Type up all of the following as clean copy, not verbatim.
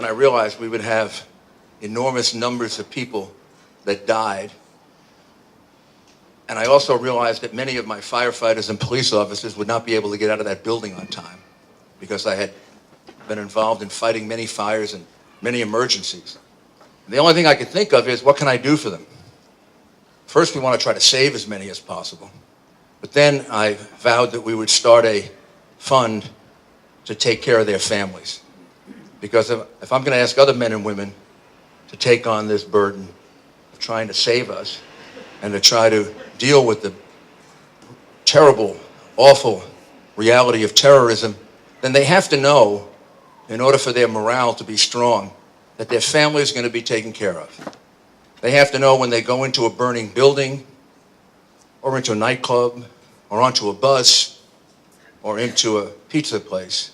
and I realized we would have enormous numbers of people that died. And I also realized that many of my firefighters and police officers would not be able to get out of that building on time because I had been involved in fighting many fires and many emergencies. And the only thing I could think of is, what can I do for them? First, we want to try to save as many as possible. But then I vowed that we would start a fund to take care of their families. Because if I'm going to ask other men and women to take on this burden of trying to save us and to try to deal with the terrible, awful reality of terrorism, then they have to know, in order for their morale to be strong, that their family is going to be taken care of. They have to know when they go into a burning building or into a nightclub or onto a bus or into a pizza place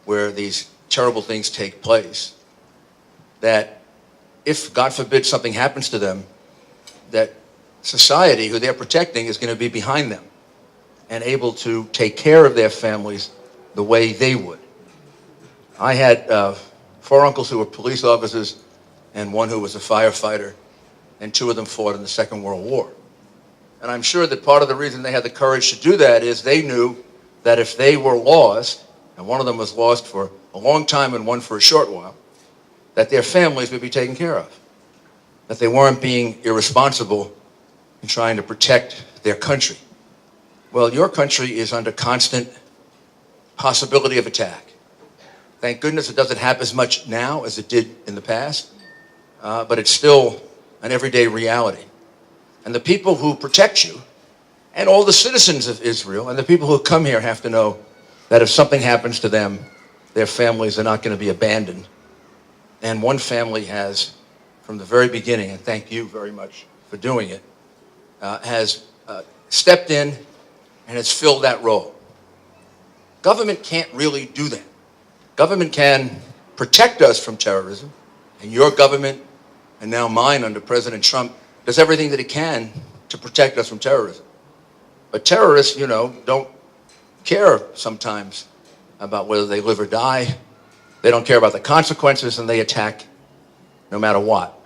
where these terrible things take place, that if, God forbid, something happens to them, that society, who they're protecting, is going to be behind them and able to take care of their families the way they would. I had 4 uncles who were police officers and 1 who was a firefighter, and 2 of them fought in the Second World War. And I'm sure that part of the reason they had the courage to do that is they knew that if they were lost, and one of them was lost for a long time and one for a short while, that their families would be taken care of. That they weren't being irresponsible in trying to protect their country. Well, your country is under constant possibility of attack. Thank goodness it doesn't happen as much now as it did in the past, but it's still an everyday reality. And the people who protect you, and all the citizens of Israel, and the people who come here have to know that if something happens to them, their families are not going to be abandoned. And OneFamily has, from the very beginning, and thank you very much for doing it, has stepped in and has filled that role. Government can't really do that. Government can protect us from terrorism, and your government, and now mine under President Trump, does everything that it can to protect us from terrorism. But terrorists, you know, don't care sometimes about whether they live or die. They don't care about the consequences, and they attack no matter what.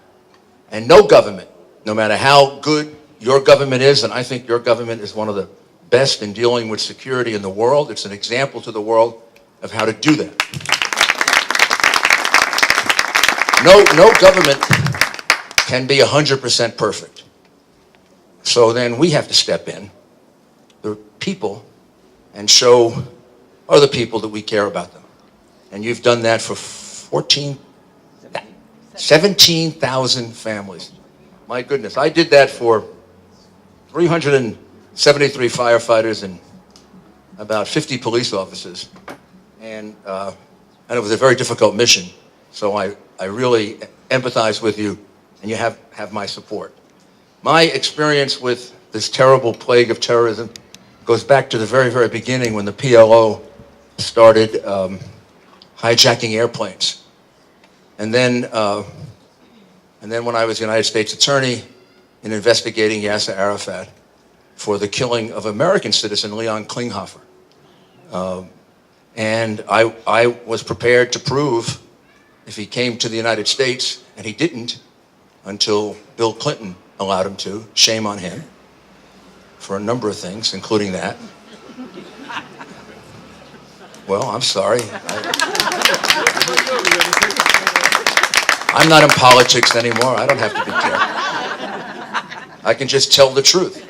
And no government, no matter how good your government is, and I think your government is one of the best in dealing with security in the world. It's an example to the world of how to do that. No government can be 100% perfect. So then we have to step in, the people, and show other people that we care about them. And you've done that for 17,000 families. My goodness, I did that for 373 firefighters and about 50 police officers. And it was a very difficult mission. So I really empathize with you, and you have my support. My experience with this terrible plague of terrorism goes back to the very, very beginning when the PLO started hijacking airplanes. And then when I was United States Attorney in investigating Yasser Arafat for the killing of American citizen Leon Klinghoffer. And I was prepared to prove, if he came to the United States, and he didn't until Bill Clinton allowed him to, shame on him, for a number of things, including that. Well, I'm sorry. I'm not in politics anymore. I don't have to be careful. I can just tell the truth.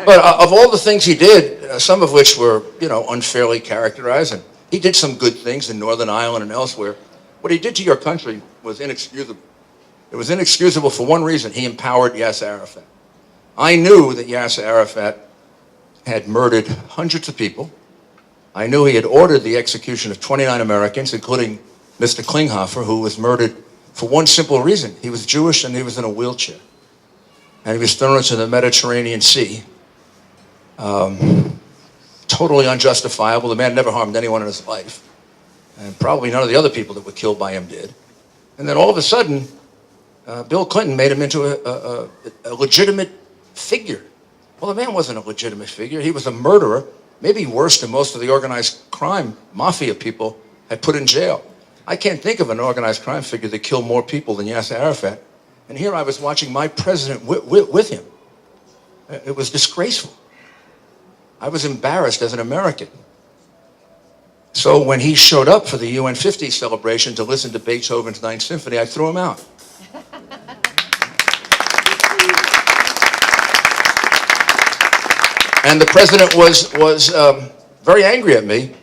But of all the things he did, some of which were, unfairly characterized, and he did some good things in Northern Ireland and elsewhere, what he did to your country was inexcusable. It was inexcusable for one reason: he empowered Yasser Arafat. I knew that Yasser Arafat had murdered hundreds of people. I knew he had ordered the execution of 29 Americans, including Mr. Klinghoffer, who was murdered for one simple reason. He was Jewish and he was in a wheelchair. And he was thrown into the Mediterranean Sea. Totally unjustifiable. The man never harmed anyone in his life. And probably none of the other people that were killed by him did. And then all of a sudden, Bill Clinton made him into a legitimate figure. Well, the man wasn't a legitimate figure. He was a murderer, maybe worse than most of the organized crime mafia people had put in jail. I can't think of an organized crime figure that killed more people than Yasser Arafat. And here I was watching my president with him. It was disgraceful. I was embarrassed as an American. So when he showed up for the UN 50 celebration to listen to Beethoven's Ninth Symphony, I threw him out. And the president was very angry at me.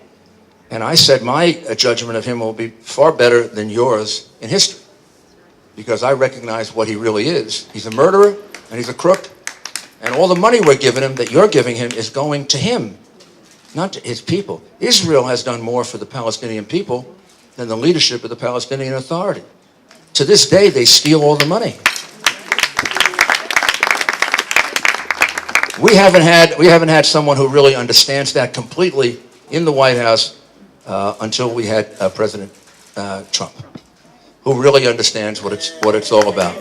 And I said, my judgment of him will be far better than yours in history, because I recognize what he really is. He's a murderer, and he's a crook, and all the money we're giving him, that you're giving him, is going to him, not to his people. Israel has done more for the Palestinian people than the leadership of the Palestinian Authority. To this day, they steal all the money. We haven't had someone who really understands that completely in the White House until we had President Trump, who really understands what it's all about.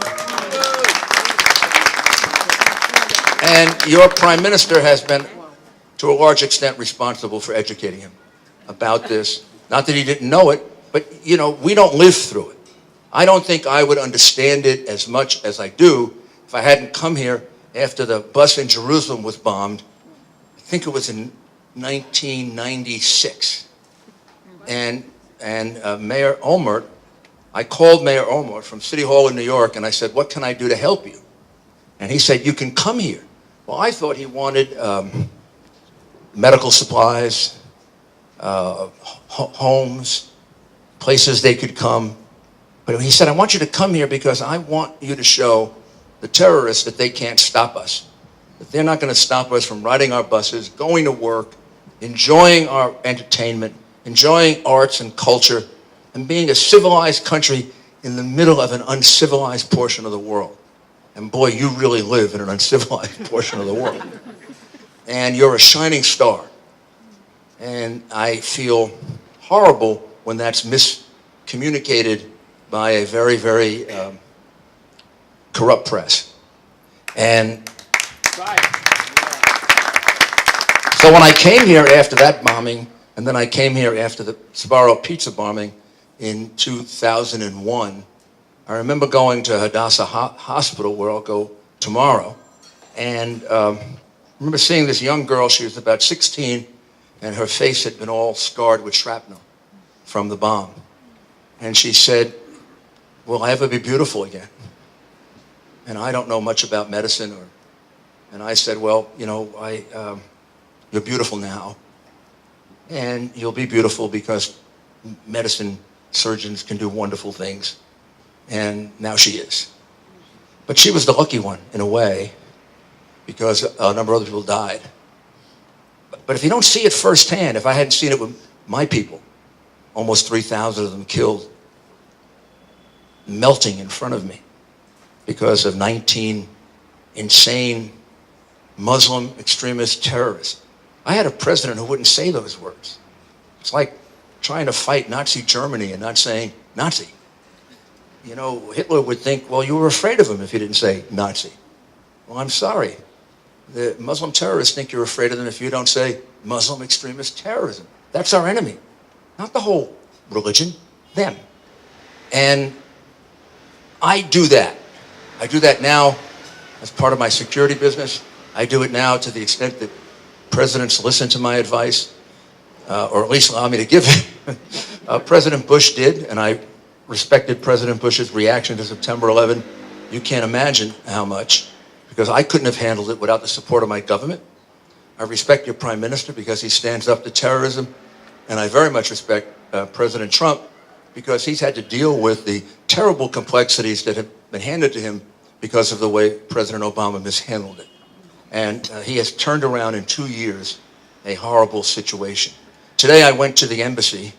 And your prime minister has been, to a large extent, responsible for educating him about this. Not that he didn't know it, but you know, we don't live through it. I don't think I would understand it as much as I do if I hadn't come here after the bus in Jerusalem was bombed. I think it was in 1996. And Mayor Olmert, I called Mayor Olmert from City Hall in New York, and I said, what can I do to help you? And he said, you can come here. Well, I thought he wanted medical supplies, homes, places they could come. But he said, I want you to come here because I want you to show the terrorists that they can't stop us, that they're not going to stop us from riding our buses, going to work, enjoying our entertainment, enjoying arts and culture, and being a civilized country in the middle of an uncivilized portion of the world. And boy, you really live in an uncivilized portion of the world. And you're a shining star. And I feel horrible when that's miscommunicated by a very, very corrupt press. And so when I came here after that bombing, and then I came here after the Sbarro pizza bombing in 2001, I remember going to Hadassah Hospital, where I'll go tomorrow, and I remember seeing this young girl. She was about 16, and her face had been all scarred with shrapnel from the bomb. And she said, will I ever be beautiful again? And I don't know much about medicine, and I said, well, you know, you're beautiful now, and you'll be beautiful because medicine surgeons can do wonderful things. And now she is. But she was the lucky one, in a way, because a number of other people died. But if you don't see it firsthand, if I hadn't seen it with my people, almost 3,000 of them killed, melting in front of me because of 19 insane Muslim extremist terrorists. I had a president who wouldn't say those words. It's like trying to fight Nazi Germany and not saying Nazi. You know, Hitler would think, well, you were afraid of him if you didn't say Nazi. Well, I'm sorry. The Muslim terrorists think you're afraid of them if you don't say Muslim extremist terrorism. That's our enemy. Not the whole religion, them. And I do that. I do that now as part of my security business. I do it now to the extent that presidents listen to my advice, or at least allow me to give it. President Bush did, and I respected President Bush's reaction to September 11. You can't imagine how much, because I couldn't have handled it without the support of my government. I respect your prime minister because he stands up to terrorism, and I very much respect President Trump because he's had to deal with the terrible complexities that have been handed to him because of the way President Obama mishandled it. And he has turned around in 2 years a horrible situation. Today I went to the embassy,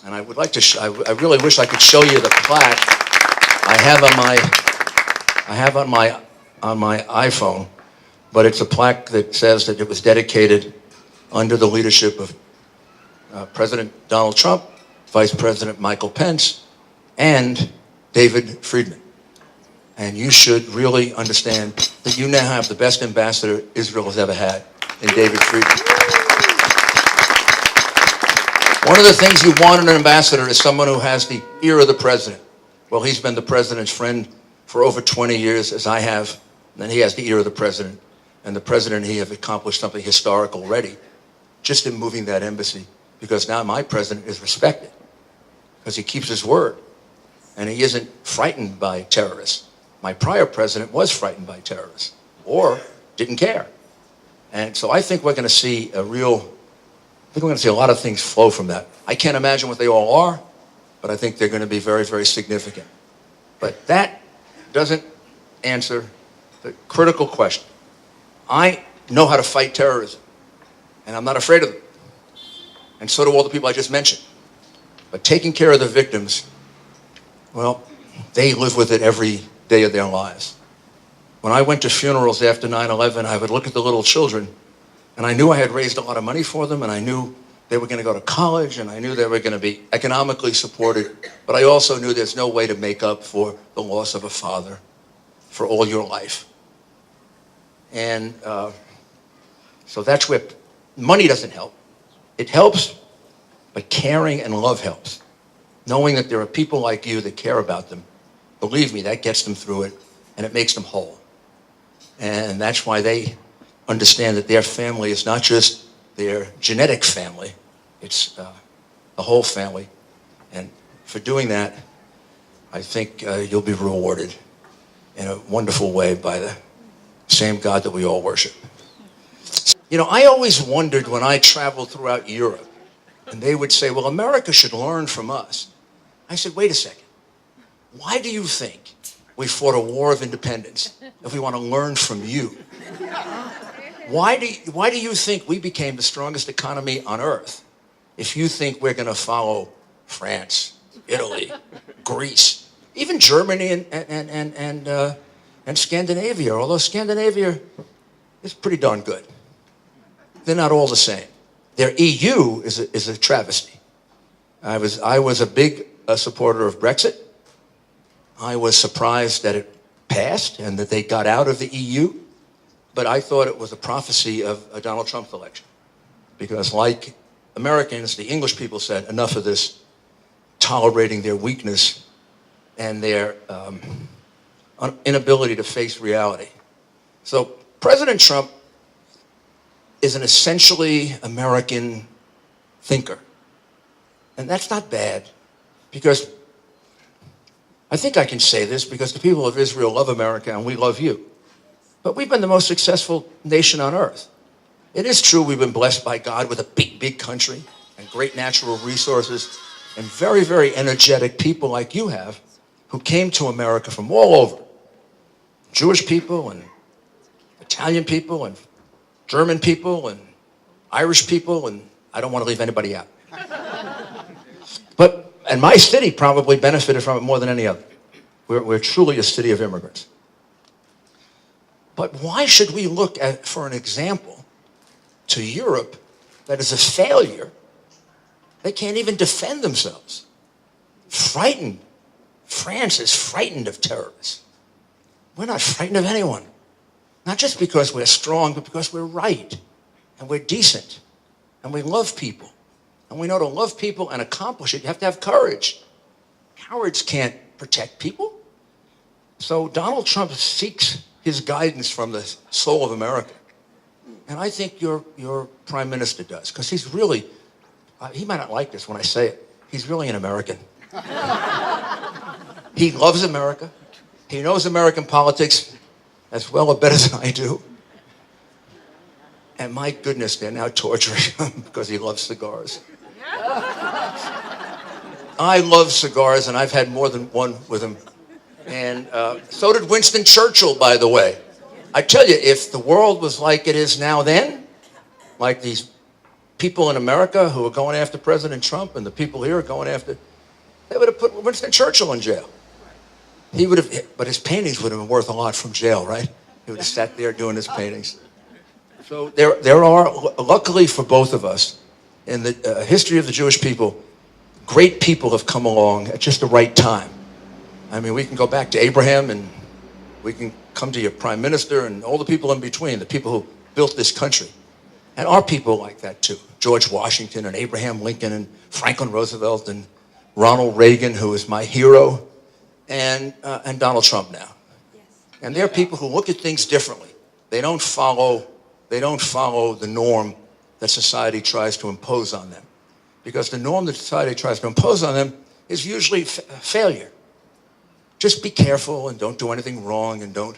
and I would like to. I really wish I could show you the plaque I have on my iPhone, but it's a plaque that says that it was dedicated under the leadership of President Donald Trump, Vice President Michael Pence, and David Friedman. And you should really understand that you now have the best ambassador Israel has ever had in David Friedman. One of the things you want in an ambassador is someone who has the ear of the president. Well, he's been the president's friend for over 20 years, as I have, and he has the ear of the president. And the president and he have accomplished something historic already, just in moving that embassy, because now my president is respected, because he keeps his word, and he isn't frightened by terrorists. My prior president was frightened by terrorists, or didn't care. And so I think we're going to see we're going to see a lot of things flow from that. I can't imagine what they all are, but I think they're going to be very, very significant. But that doesn't answer the critical question. I know how to fight terrorism, and I'm not afraid of them. And so do all the people I just mentioned. But taking care of the victims, well, they live with it every day of their lives. When I went to funerals after 9/11, I would look at the little children, and I knew I had raised a lot of money for them, and I knew they were going to go to college, and I knew they were going to be economically supported, but I also knew there's no way to make up for the loss of a father for all your life. And so that's where money doesn't help. It helps, but caring and love helps. Knowing that there are people like you that care about them, believe me, that gets them through it, and it makes them whole. And that's why they understand that their family is not just their genetic family, it's the whole family. And for doing that, I think you'll be rewarded in a wonderful way by the same God that we all worship. You know, I always wondered when I traveled throughout Europe, and they would say, well, America should learn from us. I said, wait a second. Why do you think we fought a war of independence if we want to learn from you? Why do you think we became the strongest economy on earth if you think we're going to follow France, Italy, Greece, even Germany and Scandinavia, although Scandinavia is pretty darn good. They're not all the same. Their EU is a travesty. I was a big supporter of Brexit. I was surprised that it passed and that they got out of the EU. But I thought it was a prophecy of a Donald Trump election. Because like Americans, the English people said, enough of this tolerating their weakness and their inability to face reality. So President Trump is an essentially American thinker. And that's not bad, because I think I can say this because the people of Israel love America and we love you. But we've been the most successful nation on earth. It is true we've been blessed by God with a big, big country and great natural resources and very, very energetic people like you have who came to America from all over. Jewish people and Italian people and German people and Irish people, and I don't want to leave anybody out. And my city probably benefited from it more than any other. We're truly a city of immigrants. But why should we look for an example to Europe that is a failure? They can't even defend themselves. Frightened. France is frightened of terrorists. We're not frightened of anyone. Not just because we're strong, but because we're right. And we're decent. And we love people. And we know to love people and accomplish it, you have to have courage. Cowards can't protect people. So Donald Trump seeks his guidance from the soul of America. And I think your prime minister does, because he's really, he might not like this when I say it, he's really an American. He loves America. He knows American politics as well or better than I do. And my goodness, they're now torturing him because he loves cigars. I love cigars, and I've had more than one with him. And so did Winston Churchill, by the way. I tell you, if the world was like it is now then, like these people in America who are going after President Trump and the people here are going after, they would have put Winston Churchill in jail. He would have, but his paintings would have been worth a lot from jail, right? He would have sat there doing his paintings. So there are, luckily for both of us, in the history of the Jewish people, great people have come along at just the right time. I mean, we can go back to Abraham, and we can come to your prime minister and all the people in between, the people who built this country. And our people like that too. George Washington and Abraham Lincoln and Franklin Roosevelt and Ronald Reagan, who is my hero, and Donald Trump now. And they're people who look at things differently. They don't follow the norm that society tries to impose on them. Because the norm that society tries to impose on them is usually failure. Just be careful and don't do anything wrong and don't.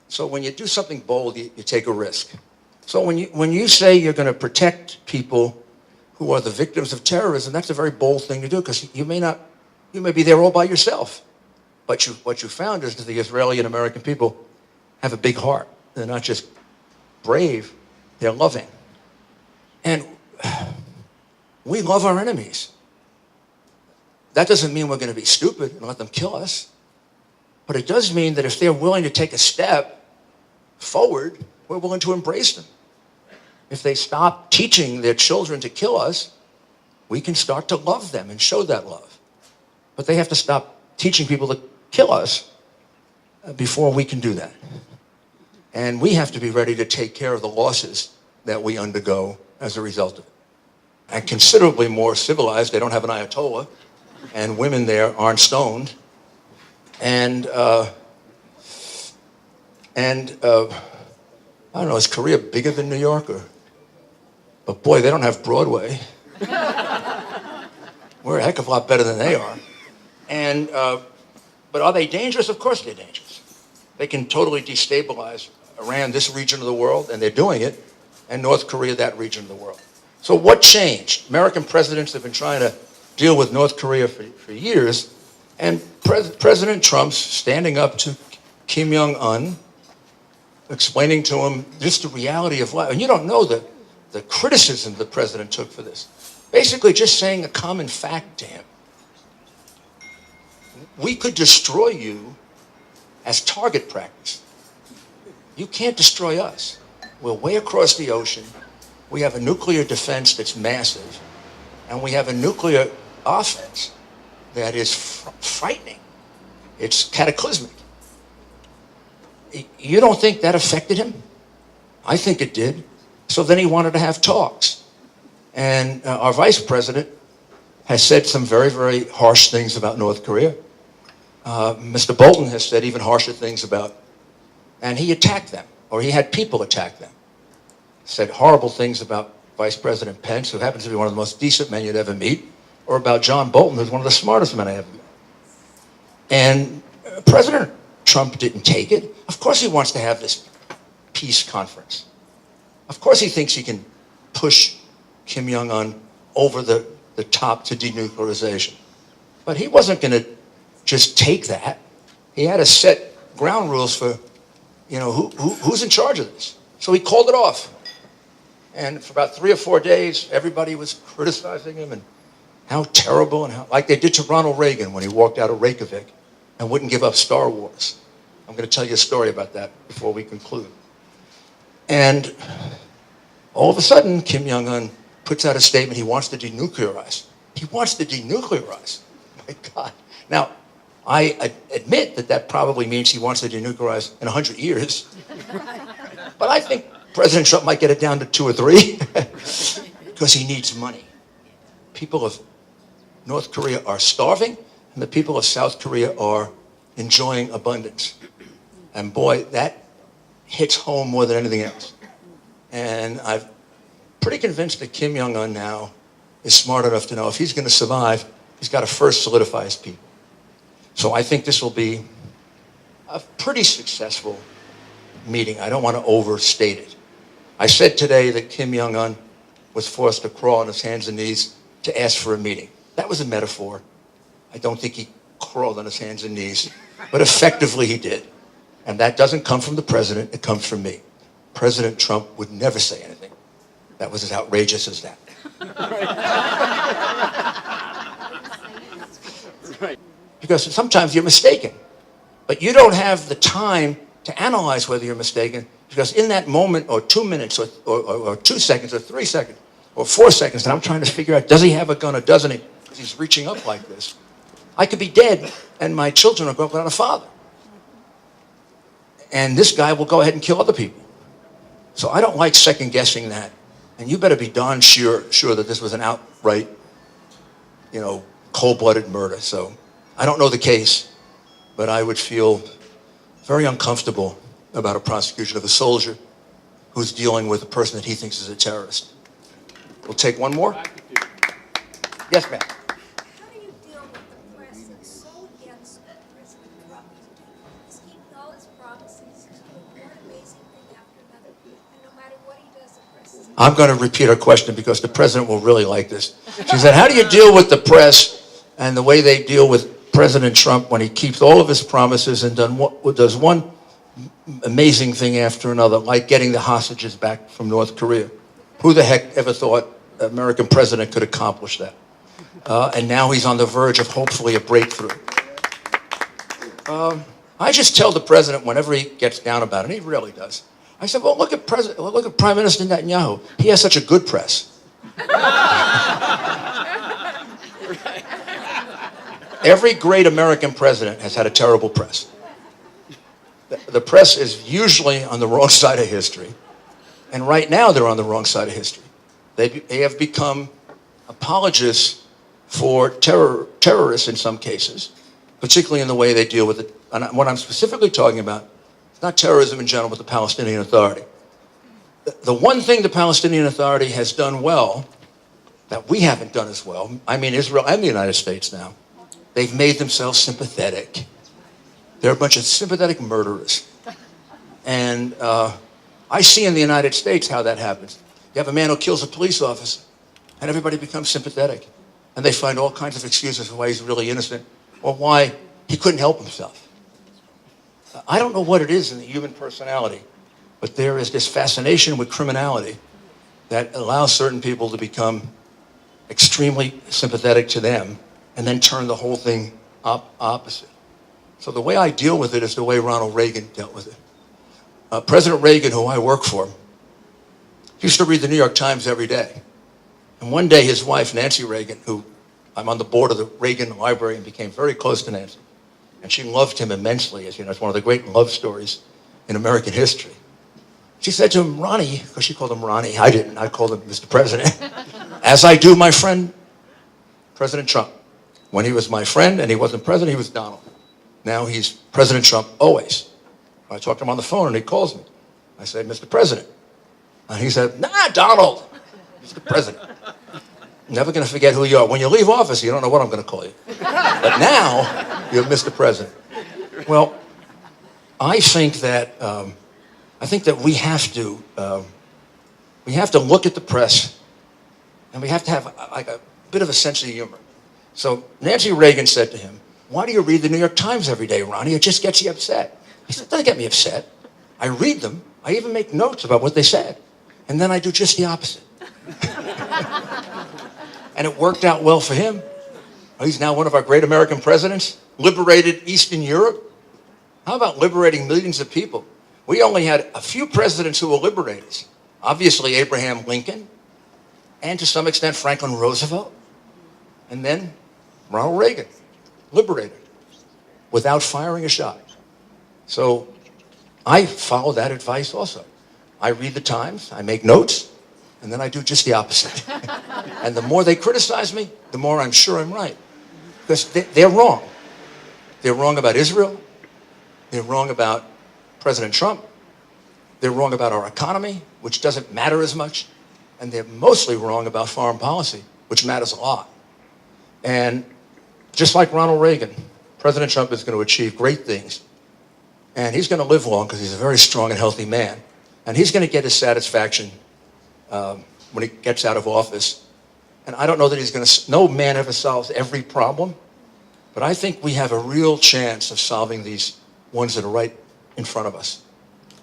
So when you do something bold, you take a risk. So when you say you're going to protect people who are the victims of terrorism, that's a very bold thing to do because you may be there all by yourself. But what you found is that the Israeli and American people have a big heart. They're not just brave, they're loving. And we love our enemies. That doesn't mean we're going to be stupid and let them kill us. But it does mean that if they're willing to take a step forward, we're willing to embrace them. If they stop teaching their children to kill us, we can start to love them and show that love. But they have to stop teaching people to kill us before we can do that. And we have to be ready to take care of the losses that we undergo as a result of it. And considerably more civilized, they don't have an Ayatollah, and women there aren't stoned. And I don't know, is Korea bigger than New York? But boy, they don't have Broadway. We're a heck of a lot better than they are. And, but are they dangerous? Of course they're dangerous. They can totally destabilize Iran, this region of the world, and they're doing it, and North Korea, that region of the world. So what changed? American presidents have been trying to deal with North Korea for years, and President Trump's standing up to Kim Jong-un, explaining to him just the reality of life. And you don't know the criticism the president took for this. Basically just saying a common fact to him. We could destroy you as target practice. You can't destroy us. We're way across the ocean. We have a nuclear defense that's massive. And we have a nuclear offense that is frightening. It's cataclysmic. You don't think that affected him? I think it did. So then he wanted to have talks. And our vice president has said some very, very harsh things about North Korea. Mr. Bolton has said even harsher things about, and he attacked them, or he had people attack them. Said horrible things about Vice President Pence, who happens to be one of the most decent men you'd ever meet, or about John Bolton, who's one of the smartest men I ever met. And President Trump didn't take it. Of course he wants to have this peace conference. Of course he thinks he can push Kim Jong-un over the top to denuclearization. But he wasn't going to just take that. He had to set ground rules for, who's in charge of this. So he called it off. And for about 3 or 4 days, everybody was criticizing him and how terrible and how, like they did to Ronald Reagan when he walked out of Reykjavik and wouldn't give up Star Wars. I'm going to tell you a story about that before we conclude. And all of a sudden, Kim Jong-un puts out a statement he wants to denuclearize. He wants to denuclearize. My God. Now, I admit that probably means he wants to denuclearize in 100 years. But I think President Trump might get it down to 2 or 3 because he needs money. People of North Korea are starving, and the people of South Korea are enjoying abundance. And boy, that hits home more than anything else. And I'm pretty convinced that Kim Jong-un now is smart enough to know if he's going to survive, he's got to first solidify his people. So I think this will be a pretty successful meeting. I don't want to overstate it. I said today that Kim Jong-un was forced to crawl on his hands and knees to ask for a meeting. That was a metaphor. I don't think he crawled on his hands and knees, but effectively he did. And that doesn't come from the president, it comes from me. President Trump would never say anything that was as outrageous as that. Because sometimes you're mistaken, but you don't have the time to analyze whether you're mistaken, because in that moment, or 2 minutes, or 2 seconds, or 3 seconds, or 4 seconds, and I'm trying to figure out, does he have a gun or doesn't he? Because he's reaching up like this. I could be dead, and my children will grow up without a father. And this guy will go ahead and kill other people. So I don't like second-guessing that. And you better be darn sure that this was an outright, cold-blooded murder. So I don't know the case, but I would feel very uncomfortable about a prosecution of a soldier who's dealing with a person that he thinks is a terrorist. We'll take one more. Yes, ma'am. How do you deal with the press that's so against President Trump? He's keeping all his promises. He's doing one amazing thing after another. And no matter what he does, the press is... I'm going to repeat her question because the president will really like this. She said, how do you deal with the press and the way they deal with President Trump when he keeps all of his promises and does one amazing thing after another, like getting the hostages back from North Korea? Who the heck ever thought an American president could accomplish that? And now he's on the verge of hopefully a breakthrough. I just tell the president whenever he gets down about it, and he really does. I said, well, look at Prime Minister Netanyahu. He has such a good press. Every great American president has had a terrible press. The press is usually on the wrong side of history. And right now they're on the wrong side of history. They have become apologists for terrorists in some cases, particularly in the way they deal with it. And what I'm specifically talking about, it's not terrorism in general, but the Palestinian Authority. The one thing the Palestinian Authority has done well, that we haven't done as well, I mean Israel and the United States now, they've made themselves sympathetic. They're a bunch of sympathetic murderers. And I see in the United States how that happens. You have a man who kills a police officer, and everybody becomes sympathetic. And they find all kinds of excuses for why he's really innocent, or why he couldn't help himself. I don't know what it is in the human personality, but there is this fascination with criminality that allows certain people to become extremely sympathetic to them and then turn the whole thing opposite. So the way I deal with it is the way Ronald Reagan dealt with it. President Reagan, who I work for, used to read the New York Times every day. And one day his wife, Nancy Reagan, who I'm on the board of the Reagan Library and became very close to Nancy, and she loved him immensely, as you know, it's one of the great love stories in American history. She said to him, Ronnie, because she called him Ronnie, I didn't, I called him Mr. President, as I do my friend, President Trump. When he was my friend and he wasn't president, he was Donald. Now he's President Trump always. I talk to him on the phone and he calls me. I say, Mr. President. And he said, nah, Donald, Mr. President. Never going to forget who you are. When you leave office, you don't know what I'm going to call you. But now, you're Mr. President. Well, I think that we have to look at the press, and we have to have like a bit of a sense of humor. So Nancy Reagan said to him, why do you read the New York Times every day, Ronnie? It just gets you upset. He said, it doesn't get me upset. I read them. I even make notes about what they said. And then I do just the opposite. And it worked out well for him. He's now one of our great American presidents, liberated Eastern Europe. How about liberating millions of people? We only had a few presidents who were liberators. Obviously, Abraham Lincoln, and to some extent, Franklin Roosevelt. And then Ronald Reagan, liberator, without firing a shot. So I follow that advice also. I read the Times, I make notes, and then I do just the opposite. And the more they criticize me, the more I'm sure I'm right. Because they're wrong. They're wrong about Israel. They're wrong about President Trump. They're wrong about our economy, which doesn't matter as much. And they're mostly wrong about foreign policy, which matters a lot. And just like Ronald Reagan, President Trump is going to achieve great things. And he's going to live long because he's a very strong and healthy man. And he's going to get his satisfaction when he gets out of office. And I don't know that he's going to, no man ever solves every problem, but I think we have a real chance of solving these ones that are right in front of us,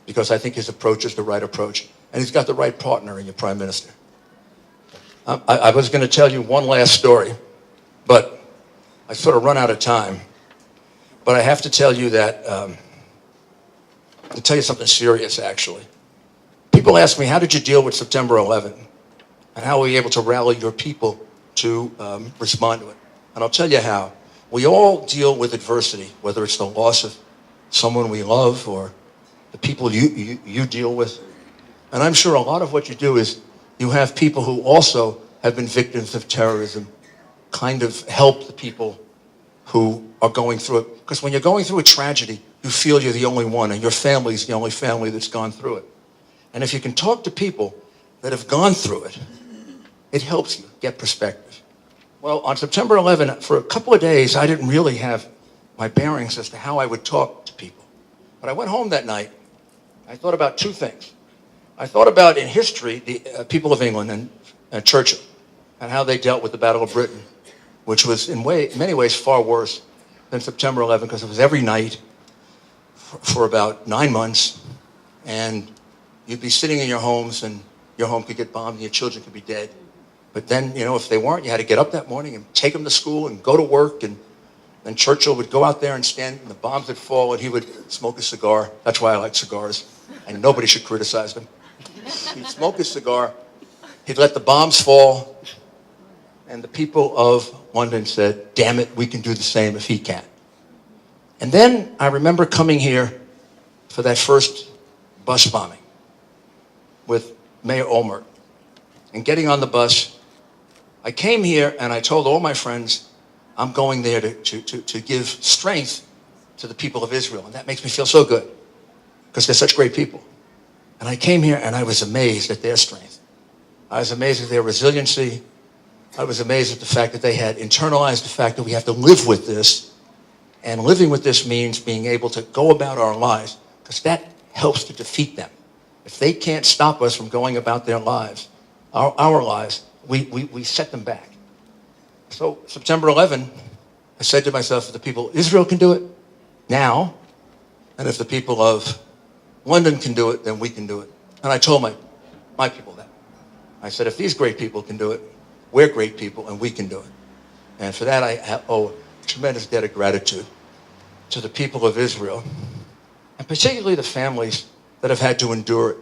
because I think his approach is the right approach. And he's got the right partner in your prime minister. I was going to tell you one last story, but I sort of run out of time. But I have to tell you that, to tell you something serious, actually. People ask me, how did you deal with September 11th? And how were you able to rally your people to respond to it? And I'll tell you how. We all deal with adversity, whether it's the loss of someone we love or the people you deal with. And I'm sure a lot of what you do is you have people who also have been victims of terrorism kind of help the people who are going through it. Because when you're going through a tragedy, you feel you're the only one, and your family's the only family that's gone through it. And if you can talk to people that have gone through it, it helps you get perspective. Well, on September 11, for a couple of days, I didn't really have my bearings as to how I would talk to people. But I went home that night. I thought about two things. I thought about, in history, the people of England and Churchill, and how they dealt with the Battle of Britain, which was in many ways far worse than September 11, because it was every night for about 9 months, and you'd be sitting in your homes, and your home could get bombed, and your children could be dead. But then, you know, if they weren't, you had to get up that morning and take them to school and go to work, and then Churchill would go out there and stand, and the bombs would fall, and he would smoke a cigar. That's why I like cigars, and nobody should criticize them. He'd smoke his cigar, he'd let the bombs fall, and the people of London said, damn it, we can do the same if he can. And then I remember coming here for that first bus bombing with Mayor Olmert and getting on the bus. I came here and I told all my friends, I'm going there to give strength to the people of Israel. And that makes me feel so good because they're such great people. And I came here and I was amazed at their strength. I was amazed at their resiliency. I was amazed at the fact that they had internalized the fact that we have to live with this. And living with this means being able to go about our lives, because that helps to defeat them. If they can't stop us from going about their lives, our lives, we set them back. So September 11, I said to myself, if the people of Israel can do it now, and if the people of London can do it, then we can do it. And I told my people that. I said, if these great people can do it, we're great people and we can do it. And for that, I owe a tremendous debt of gratitude to the people of Israel, and particularly the families that have had to endure it.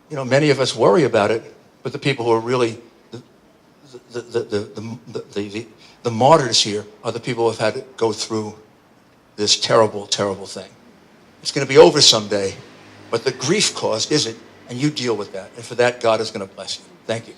You know, many of us worry about it, but the people who are really the martyrs here are the people who have had to go through this terrible, terrible thing. It's going to be over someday, but the grief caused isn't, and you deal with that. And for that, God is going to bless you. Thank you.